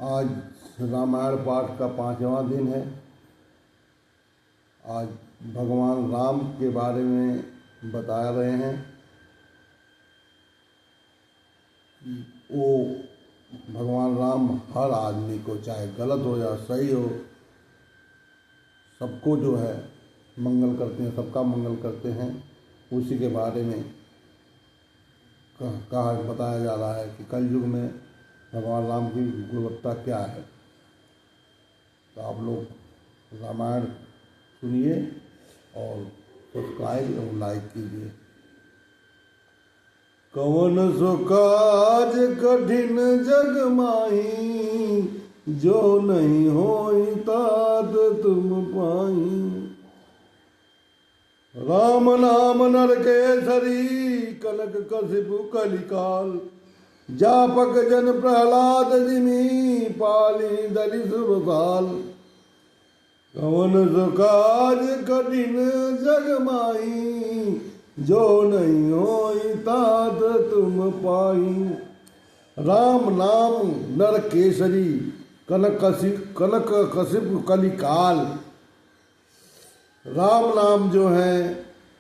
आज रामायण पाठ का 5वां दिन है। आज भगवान राम के बारे में बता रहे हैं कि वो भगवान राम हर आदमी को, चाहे गलत हो या सही हो, सबको जो है मंगल करते हैं, सबका मंगल करते हैं। उसी के बारे में कहा बताया जा रहा है कि कलयुग में भगवान राम की गुणवत्ता क्या है। तो आप लोग रामायण सुनिए और सब्सक्राइब और लाइक कीजिए। कवन सो काज कठिन जग माही, जो नहीं होई तात तुम पाई। राम नाम नर केसरी, कनक कसिपु कलिकाल। जापक जन प्रहलाद जिमी, पाली दलित सुरसाल। कवन सो काज कठिन जग माही, जो नहीं होई तात तुम पाई। राम नाम नर केसरी, कनक कसिप कलिकाल। राम नाम जो है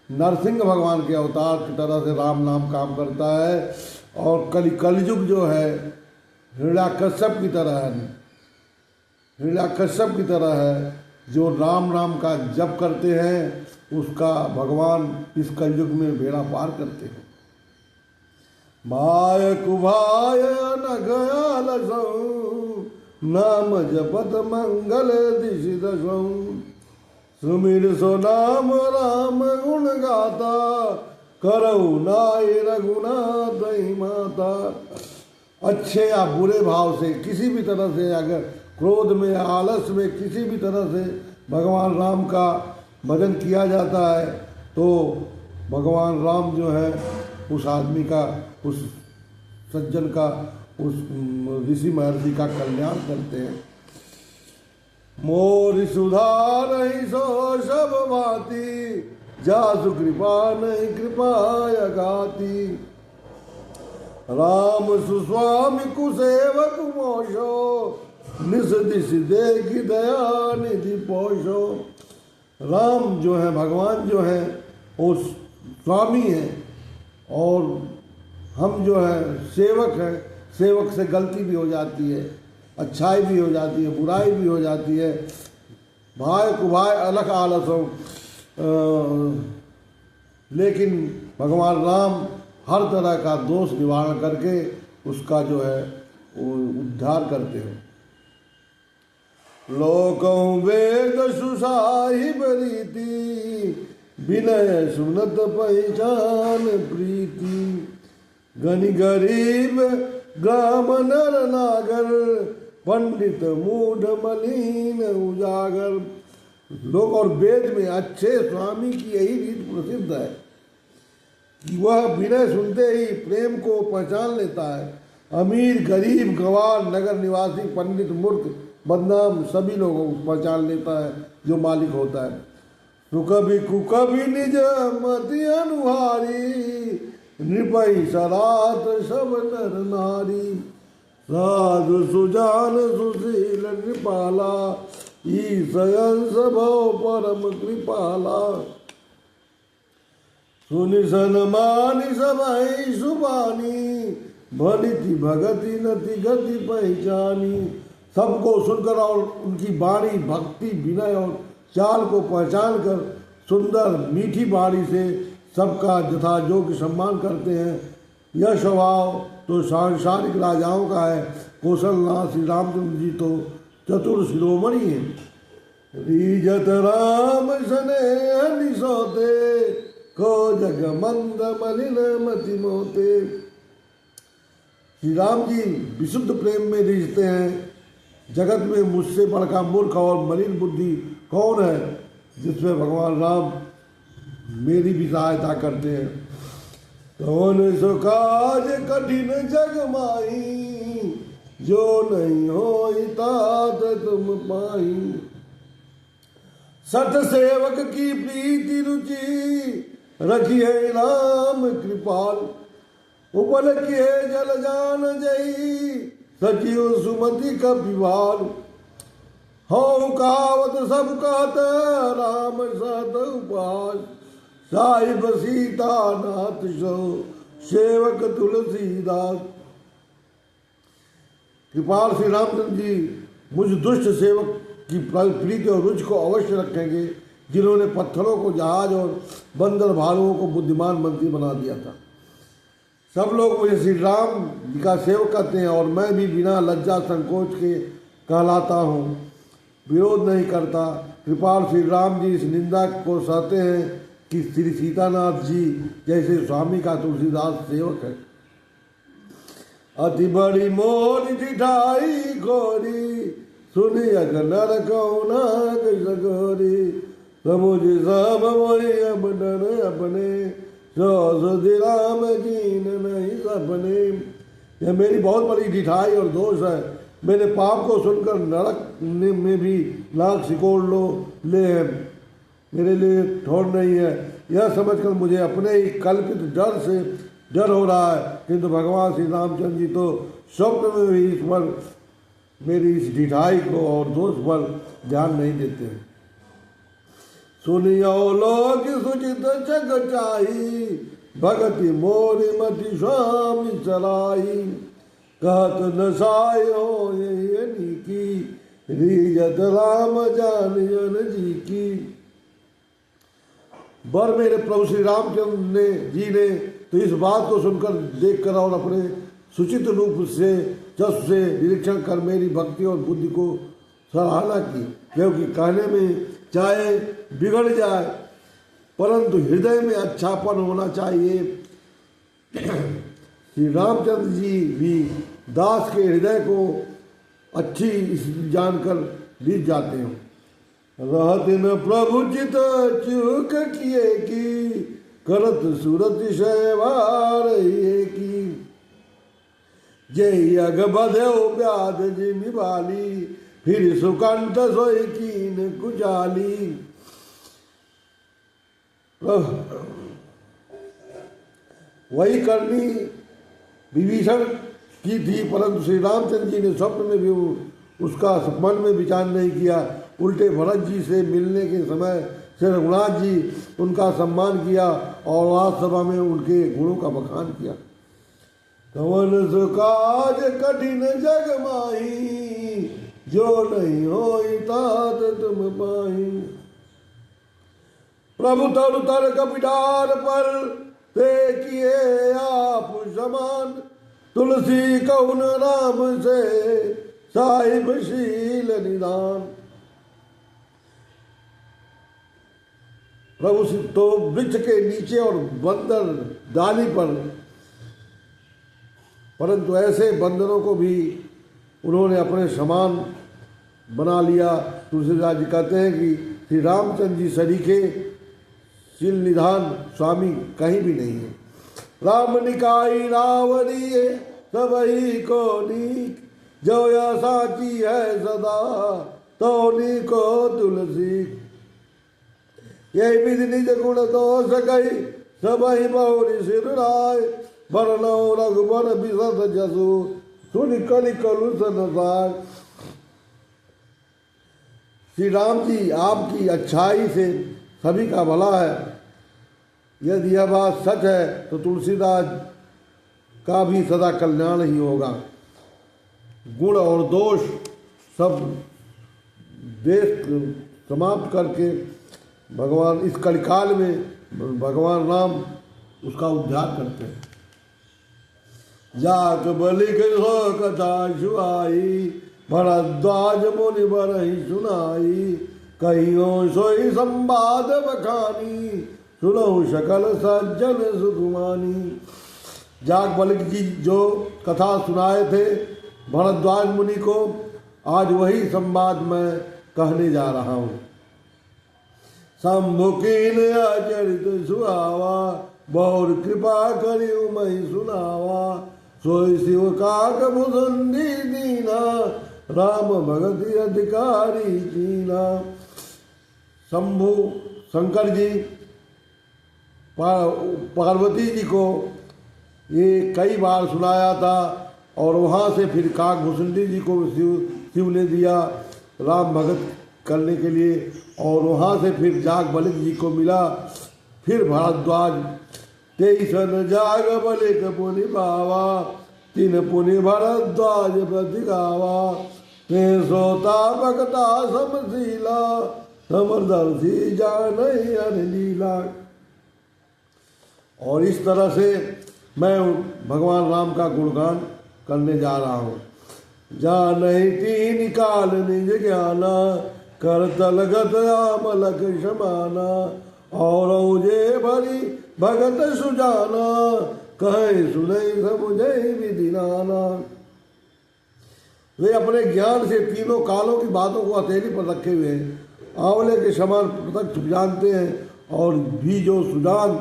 नरसिंह भगवान के अवतार की तरह से राम नाम काम करता है, और कलयुग जो है हिरण्याकश्यप की तरह है। हिरण्याकश्यप की तरह है, जो राम नाम का जप करते हैं उसका भगवान इस कलयुग में बेड़ा पार करते हैं। माय कुभाय न गया लसऊं, नाम जपत मंगल दिशि दसऊं। सुमिर सो नाम राम गुण गाता, करऊ नाय रघुनाथ माता। अच्छे या बुरे भाव से, किसी भी तरह से, अगर क्रोध में या आलस में, किसी भी तरह से भगवान राम का भजन किया जाता है तो भगवान राम जो है उस आदमी का, उस सज्जन का, उस ऋषि महर्षि का कल्याण करते हैं। मोर सुधार सो सब भांति, जासु कृपा नहीं कृपा अगाति। राम सुस्वामी कुसेवक मोशो, निस दिश देखी दया निधि पोषो। राम जो है, भगवान जो है वो स्वामी है, और हम जो है सेवक है। सेवक से गलती भी हो जाती है, अच्छाई भी हो जाती है, बुराई भी हो जाती है। भाई कुभाई अलग आलसों, लेकिन भगवान राम हर तरह का दोष निवारण करके उसका जो है वो उद्धार करते हैं। लोकों वेद सुसाहिब रीति, विनय सुनत पहचान प्रीति। गनि गरीब ग्राम नर नागर, पंडित मूढ़ मलिन उजागर। लोग और वेद में अच्छे स्वामी की यही रीत प्रसिद्ध है कि वह विनय सुनते ही प्रेम को पहचान लेता है। अमीर गरीब गवार नगर निवासी पंडित मूर्ख बदनाम सभी लोगों को पहचान लेता है जो मालिक होता है। सुकभी कुकभी निज मति अनुहारी, नृपई सरात सब नर नारी। साधु सुजान सुशील नृपाला, ईशयन भव परम कृपाला। सुनि सनमानि सभाई सुबानी, भलिति भगति नति गति पहचानी। सबको सुनकर और उनकी वाणी भक्ति विनय और चाल को पहचान कर सुंदर मीठी वाणी से सबका यथा योग्य सम्मान करते हैं। यह स्वभाव तो सांसारिक राजाओं का है। कौशलनाथ श्री रामचंद्र जी तो चतुर शिरोमणि हैं। रीजत राम स्नेह निसोते, को जग मंद मलिन मति मोते। श्री राम जी विशुद्ध प्रेम में रिझते हैं। जगत में मुझसे बड़का मूर्ख और मलिन बुद्धि कौन है, जिसमें भगवान राम मेरी भी सहायता करते हैं। कौन सो काज कठिन जग माही, जो नहीं होई तात तुम पाई। सत सेवक की प्रीति रुचि, रखिए राम कृपाल। उपल किए जल जान जई, सचिव सुमति कपिवार। हो कहावत सब कहते राम सत उपास, साहिब सीता नाथ सो सेवक तुलसीदास। कृपाल श्री रामचंद्र जी मुझ दुष्ट सेवक की प्रीति और रुचि को अवश्य रखेंगे, जिन्होंने पत्थरों को जहाज और बंदर भालुओं को बुद्धिमान मंत्री बना दिया था। सब लोग मुझे श्री राम जी का सेवक कहते हैं और मैं भी बिना लज्जा संकोच के कहलाता हूँ, विरोध नहीं करता। कृपाल श्री राम जी इस निंदा को सहते हैं कि श्री सीतानाथ जी जैसे स्वामी का तुलसीदास सेवक है। अति बड़ी मोर दिठाई गोरी, सुनी अगर कौना गोरी, समुझ सब मोरी अब डर अपने, राम कीन नहीं सपने। यह मेरी बहुत बड़ी ढिठाई और दोष है। मेरे पाप को सुनकर नरक में भी लाख सिकोड़ ले है, मेरे लिए ठोर नहीं है, यह समझकर मुझे अपने ही कल्पित डर हो रहा है। किंतु भगवान श्री रामचंद्र जी तो स्वप्न में भी इस पर मेरी इस ढिठाई को और दोष पर ध्यान नहीं देते हैं। सुनियो लोग सुचित जग चाही, भगति मोरी मति स्वामी चलाई, कहत नसायो ये की, रीजत राम जानियन जी की। बर मेरे प्रभु श्री रामचंद्र जी ने तो इस बात को सुनकर देखकर और अपने सुचित रूप से जस से निरीक्षण कर मेरी भक्ति और बुद्धि को सराहना की, क्योंकि कहने में चाहे बिगड़ जाए परंतु हृदय में अच्छापन होना चाहिए। श्री रामचंद्र जी भी दास के हृदय को अच्छी जानकर रीझ जाते हैं। रहत न प्रभु चित चूक किए की, करत सूरत शैवार की, जय अग बधो ब्याद जी निभाली, फिर सुकंठ सोई कीन कुचाली। वही करनी विभीषण की थी, परंतु श्री रामचंद्र जी ने स्वप्न में भी उसका मन में विचार नहीं किया। उल्टे भरत जी से मिलने के समय श्री रघुनाथ जी उनका सम्मान किया और राजसभा में उनके गुणों का बखान किया। कवन सुकाज कठिन जग माही, जो नहीं होई तात तुम पाही। प्रभु तर तर कपिडार पर ते किए आप समान, तुलसी कौन राम से साहिब शील निदान। प्रभु तो वृक्ष के नीचे और बंदर डाली पर, परंतु ऐसे बंदरों को भी उन्होंने अपने समान बना लिया। तुलसीदास जी कहते हैं कि श्री रामचंद्र जी सरीखे शील निधान स्वामी कहीं भी नहीं है। राम निकाई रावणीय सबही को नीक, जो या साची है सदा तो नीको तुलसी। यही विधि निज गुण दोष गई, सबही बहुरी सिर राय, बरनौ रघुबर बिसत जसु, सुनि कलि कलु संसार। श्री राम जी आपकी अच्छाई से सभी का भला है। यदि यह बात सच है तो तुलसीदास का भी सदा कल्याण ही होगा। गुण और दोष सब देश समाप्त करके भगवान इस कलिकाल में भगवान राम उसका उद्धार करते हैं। जात बलि कथा सुहाई, भरद्वाज मुनि बरहि सुनाई, कहियो सोई संवाद बखानी, सुनहु सकल सज्जन सुखमानी। जाग बलि की जो कथा सुनाए थे भरद्वाज मुनि को, आज वही संवाद मैं कहने जा रहा हूँ। शंभुकीन आचरित सुहावा, बहुर कृपा करियो मही सुनावा, सोई शिव काक मुसंदी दीना, राम भगति अधिकारी कीना। शंभु शंकर जी पार्वती जी को ये कई बार सुनाया था और वहाँ से फिर काकभूषुंडी जी को शिव ने दिया राम भगत करने के लिए, और वहाँ से फिर जागबलिक जी को मिला। फिर भारद्वाज 23 जाग बलिक पुनि पावा, 3 पुनि भारद्वाज प्रति गावा, ते सोता भगता समशीला, समदर्शी जानहि हरि लीला। और इस तरह से मैं भगवान राम का गुणगान करने जा रहा हूँ। जानहि तीन काल निज ज्ञाना, कर तलगत आमलक समाना, और जे भरी भगत सुजाना, कहे सुने समुझे विधि नाना। वे अपने ज्ञान से तीनों कालों की बातों को हथेली पर रखे हुए हैं, आंवले के समान प्रत्यक्ष जानते हैं, और भी जो सुजान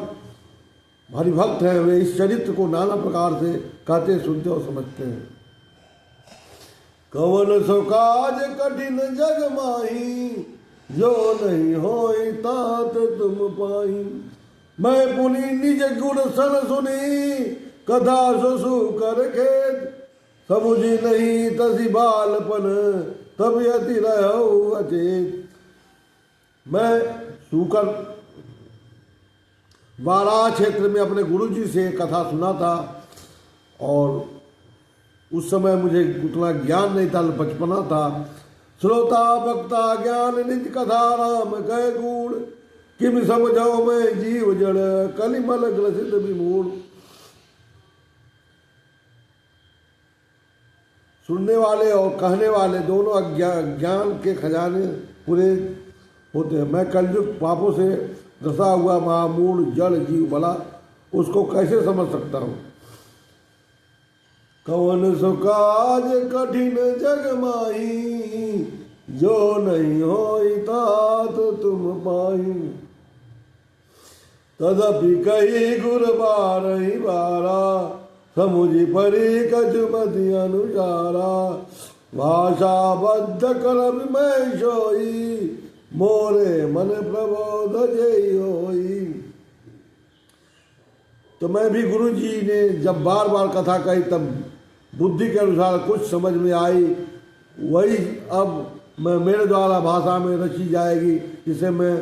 हरिभक्त हैं वे इस चरित्र को नाना प्रकार से कहते सुनते और समझते हैं। कवन सो काज कठिन जग माही, जो नहीं होई तात तुम पाई। मैं पुनि निज गुण सन सुनी, कथा ससु कर खेत, समुझी नहीं तसी बालपन, तब यति रहो अचेत। मैं सुकर वाराह क्षेत्र में अपने गुरुजी से कथा सुना था, और उस समय मुझे उतना ज्ञान नहीं था, बचपना था। श्रोता वक्ता ज्ञान निज कथा राम कह गुण, किम समझो मैं जीव जड़ कलिमल ग्रसित विमूढ़। सुनने वाले और कहने वाले दोनों ज्ञान के खजाने पूरे होते हैं। मैं कलयुग पापों से दसा हुआ महामूढ़ जड़ जीव भला उसको कैसे समझ सकता हूँ। कवन सो काज कठिन जग माही, जो नहीं होई तात तुम पाई। तदपि कही गुर बारहि बारा, समुझि परि कछुमति अनुसारा। भाषा बद्ध कर मैं सोई, मोरे मन प्रबोध जय होई। तो मैं भी गुरु जी ने जब बार बार कथा कही तब बुद्धि के अनुसार कुछ समझ में आई, वही अब मैं मेरे द्वारा भाषा में रची जाएगी, जिससे मैं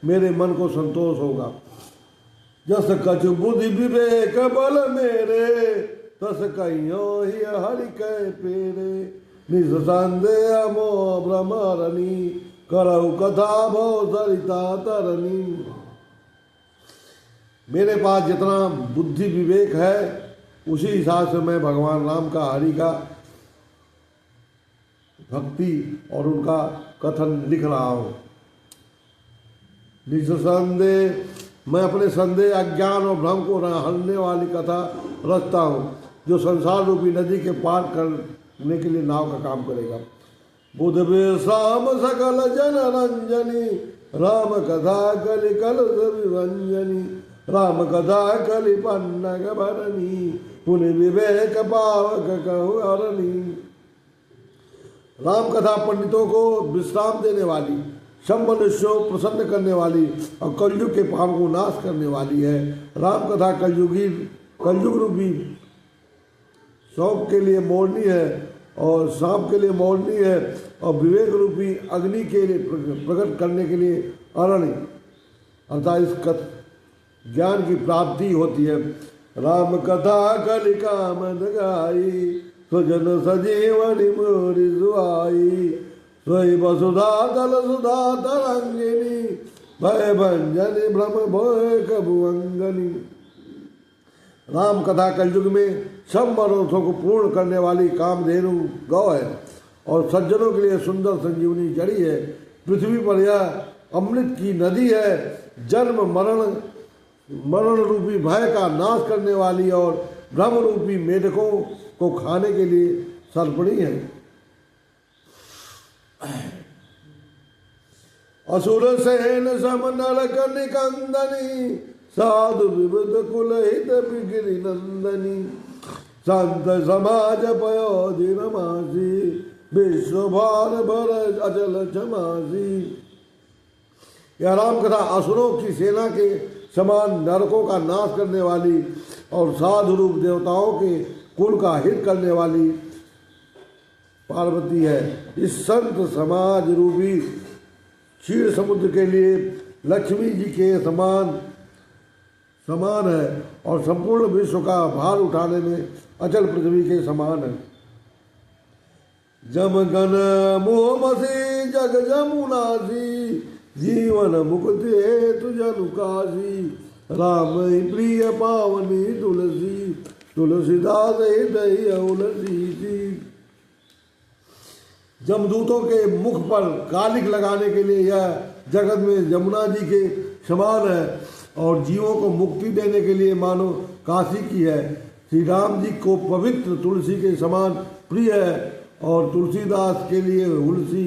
मेरे मन को संतोष होगा। जस कछु बुद्धि विवेक बल मेरे, तस कहियो ही हरि कह पेरे। निसंदेह मोह भ्रमरनी, करऊ कथा भव सरिता तरनी। मेरे पास जितना बुद्धि विवेक है उसी हिसाब से मैं भगवान राम का हरि का भक्ति और उनका कथन लिख रहा हूँ। निसंदेह मैं अपने संदेह अज्ञान और भ्रम को हरने वाली कथा रचता हूँ, जो संसार रूपी नदी के पार करने के लिए नाव का काम करेगा। बुध विश्राम सकल जन रंजनी, राम कथा कलि कल विभंजनी। राम कथा कलि पन्नग भरनी, पुनि विवेक पावक कहु हरनी। राम कथा पंडितों को विश्राम देने वाली, सब मनुष्यों को प्रसन्न करने वाली और कलयुग के पाप को नाश करने वाली है। राम कथा कलयुग रूपी सौंप के लिए मोरनी है, और सांप के लिए मोरनी है, और विवेक रूपी अग्नि के लिए प्रकट करने के लिए अरण्य, अर्थात इस ज्ञान की प्राप्ति होती है। राम कथा कलि कामद गाई, सुजन सजीवनि मोरि सुहाई। सोई वसुधा तल सुधा तरंगिनी, भय भंजनि भ्रम भय कभुअंगनी। राम कथा कलयुग में सब मनोरथों को पूर्ण करने वाली कामधेनु गौ है, और सज्जनों के लिए सुंदर संजीवनी जड़ी है। पृथ्वी पर यह अमृत की नदी है, जन्म मरण रूपी भय का नाश करने वाली, और भ्रम रूपी मेढकों को खाने के लिए सर्पणी है। असुर सेन सम नरक निकंदनी, साधु विबुध कुलहित गिरि नंदनी। संत समाज पयोधि रमासी, विश्व भार भर अचल क्षमासी। यह राम कथा असुरों की सेना के समान नरकों का नाश करने वाली और साधु रूप देवताओं के कुल का हित करने वाली पार्वती है। इस संत समाज रूपी क्षीर समुद्र के लिए लक्ष्मी जी के समान है और संपूर्ण विश्व का भार उठाने में अचल पृथ्वी के समान है। जम गन मोहमसी जग जमुनासी जीवन मुक्ति हेतु जनुकासी राम प्रिय पावनी तुलसी तुलसीदास हृदय उलसी। जमदूतों के मुख पर कालिक लगाने के लिए यह जगत में जमुना जी के समान है और जीवों को मुक्ति देने के लिए मानो काशी की है। श्री राम जी को पवित्र तुलसी के समान प्रिय है और तुलसीदास के लिए तुलसी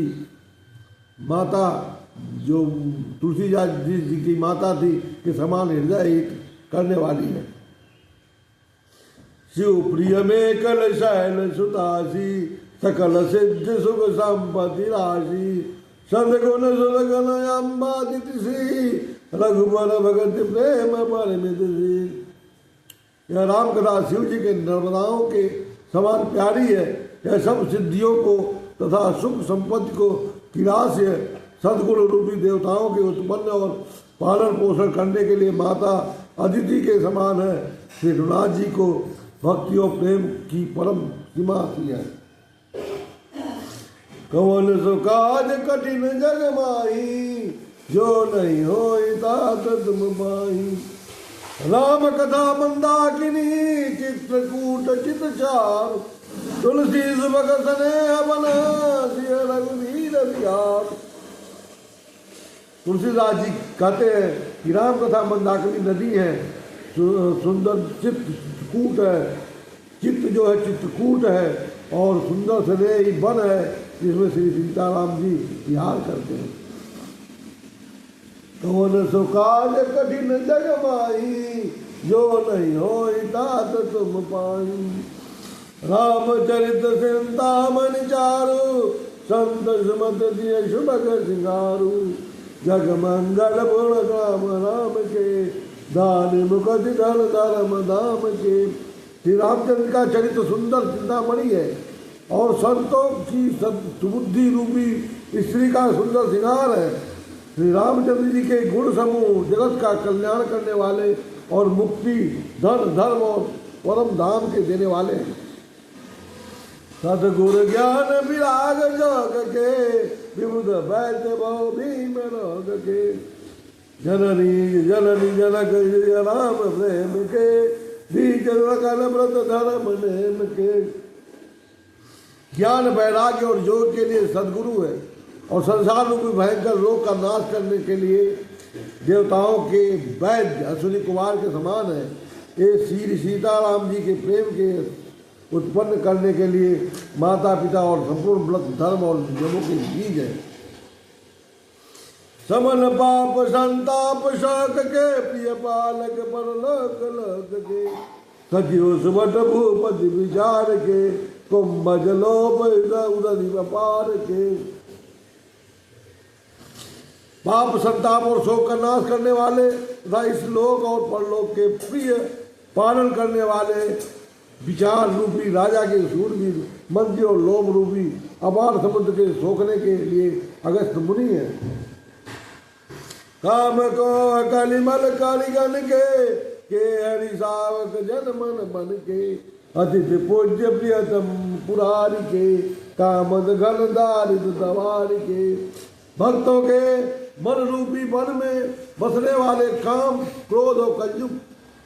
माता जो तुलसी जी की माता थी के समान हृदय करने वाली है। शिव प्रिय में कल शैल सुतासी सकल सिद्ध सुख संपत्ति राशि सदगुण सुरगुण अम्बादिति श्री रघुवर भगत प्रेम परमित श्री। यह राम कथा शिव जी के नर्मदाओं के समान प्यारी है। यह सब सिद्धियों को तथा सुख संपत्ति को किरास्य सदगुण रूपी देवताओं के उत्पन्न और पालन पोषण करने के लिए माता अदिति के समान है। श्री रघुनाथ जी को भक्ति और प्रेम की परम सीमा की है। कवन सो काज कठिन जग माही जो नहीं होई तात तुम पाही। राम कथा मंदाकिनी चित्रकूट चितचार तुलसी सुबह स्नेह बना सिय रघुवीर बिहार। तुलसीदास जी कहते हैं कि राम कथा मंदाकिनी नदी है, सुंदर चित्रकूट है, चित्त जो है चित्रकूट है और सुंदर स्नेही वन है जिसमें श्री सीताराम जी विहार करते हैं। कवन सो काज कठिन जग माही जो नहीं होई तात तुम पाई। रामचरित चिंतामणि चारु संत सुमत दिय शुभग सिंगारू। जग मंगल पूर्ण राम राम के दान मुखति धन धर्म धाम के। श्री रामचंद्र का चरित्र सुंदर चिंतामणि है और संतों की सुबुद्धि रूपी स्त्री का सुंदर श्रृंगार है। श्री रामचंद्र जी के गुण समूह जगत का कल्याण करने वाले और मुक्ति धन धर्म और परम धाम के देने वाले हैं। सदगुरु ज्ञान विराग जग के विबुध वैद्य भव भीम रोग के। जननी जननी जनक राम प्रेम के बीज रकन व्रत धर्म नेम के। ज्ञान वैराग्य और योग के लिए सदगुरु है और संसार रूपी भयंकर रोग का नाश करने के लिए देवताओं के वैद्य अश्विनी कुमार के समान है। ये श्री सीताराम जी के प्रेम के उत्पन्न करने के लिए माता पिता और संपूर्ण व्रत धर्म और नियमों के बीज है। समन पाप संताप शोक के प्रिय पालक पर लोक लोक के। सखियो सुबट भूपति विचार के कुंभ जलोप उदधि व्यापार के। पाप संताप और शोक का नाश करने वाले तथा इस लोक और परलोक के प्रिय पालन करने वाले विचार रूपी राजा के सूरवीर मंत्री और लोभ रूपी अपार समुद्र के सोखने के लिए अगस्त मुनि है। काम को कलिमल कालीगण के हरि सावक जन मन बन के। अतिथि पूज्य प्रियतम पुरारी के कामद घन दारिद्र दवारी के। भक्तों के मन रूपी वन में बसने वाले काम क्रोध और कलयुग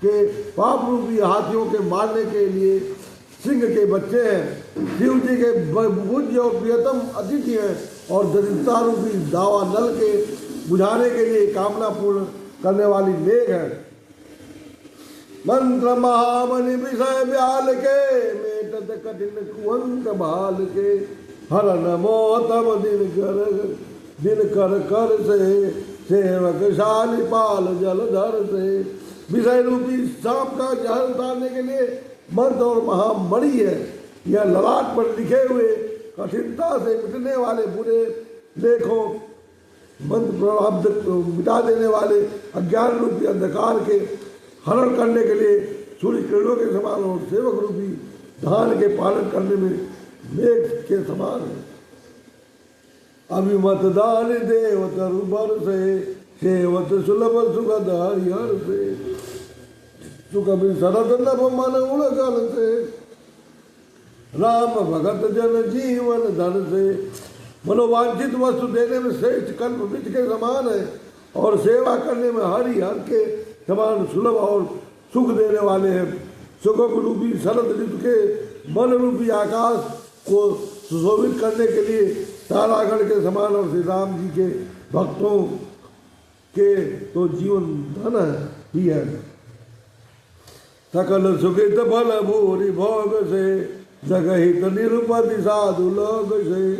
के पाप रूपी हाथियों के मारने के लिए सिंह के बच्चे हैं। शिव जी के पूज्य और प्रियतम अतिथि हैं और दरिद्रता रूपी दावा नल के बुझाने के लिए कामना पूर्ण करने वाली मेघ है। मंत्र महामणि विषय ब्याल के मेटत कठिन कुंत बाल के। हर नमो तम दिन कर कर से सेवक शाली पाल जलधर से। विषय रूपी सांप का जहर उतारने के लिए मंत्र और महामणि है। यह ललाट पर लिखे हुए कठिनता से मिटने वाले बुरे लेखों मंत्र प्रारब्ध मिटा देने वाले अज्ञान रूपी अंधकार के हरण करने के लिए सूर्य किरणों के समान और सेवक रूपी धान के पालन करने में मेघ के समान है। अभिमत दान देव तरु बरसे, सेवत सुलभ सुगध हरिहर से, सुख भी शरद नभ मन उड़गल से, राम भगत जन जीवन धन से। मनोवांछित वस्तु देने में श्रेष्ठ कल्प वृक्ष के समान है और सेवा करने में हरिहर के समान सुलभ और सुख देने वाले हैं। सुख रूपी शरद ऋतु के मन रूपी आकाश को सुशोभित करने के लिए तारागण के समान और श्री राम जी के भक्तों के तो जीवन धन ही है। सकल सुखित बल भूरि भोग से, जगहित निरुपति साधु लोग से,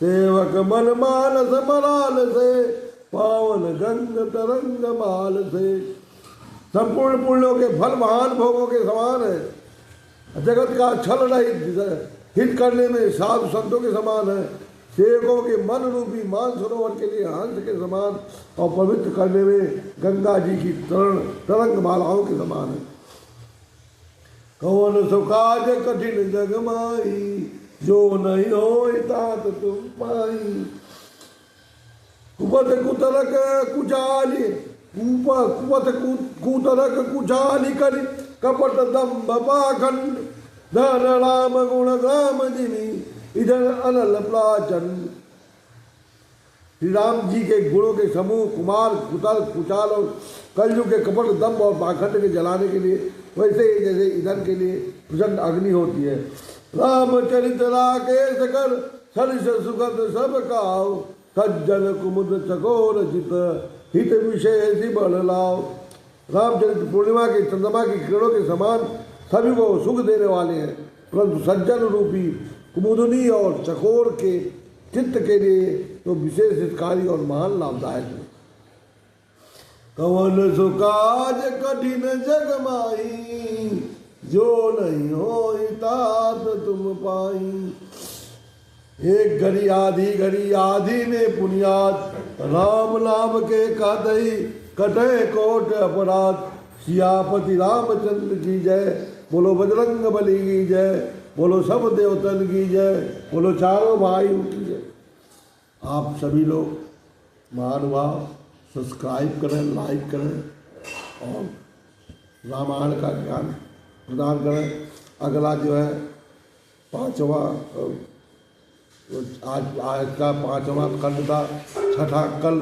सेवक मन मानस मराल से, पावन गंग तरंग माल से। संपूर्ण पुण्यों के फल महान भोगों के समान है। जगत का छल रहित हित करने में साधु संतों के समान है। सेवकों के मन रूपी मान सरोवर के लिए हंस के समान और पवित्र करने में गंगा जी की तरंग मालाओं के समान है। कौन सुकाज कठिन जग माई, जो नहीं हो तात तुम पाई। कुपत कुतरक कुचाली, कुपत कुतरक कुचाली करी, कपट दम्भ पाखंड, धन राम गुण ग्राम जिनी, इधर अनल प्लाचन। श्री राम जी के गुणों के समूह कुमार कुतल कुचाल और कलयुग के कपट दम्भ और पाखंड के जलाने के लिए, वैसे ही जैसे ईंधन के लिए प्रचंड अग्नि होती है। रामचरित राकेश कर, सरिस सुगत सब काओ, सज्जन कुमुद चकोर चित, हित विशेष बल लाओ। रामचरित पूर्णिमा के चंद्रमा की किरणों के समान सभी को सुख देने वाले हैं, परंतु सज्जन रूपी कुमुदनी और चकोर के चित्त के लिए तो विशेष हितकारी और महान लाभदायक है। कवन सुकाज कठिन जग माई, जो नहीं हो तात तुम पाई। एक घड़ी आधी में पुनियाद, राम नाम के कदई कटे कोट अपराध। सियापति रामचंद्र की जय, बोलो बजरंग बली की जय, बोलो सब देवतन की जय, बोलो चारों भाइयों की जय। आप सभी लोग महानुभाव सब्सक्राइब करें, लाइक करें और रामायण का ज्ञान प्रदान करें। अगला जो है पाँचवा, आज का पाँचवा खंड था, छठा कल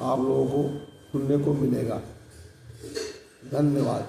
आप लोगों को सुनने को मिलेगा। धन्यवाद।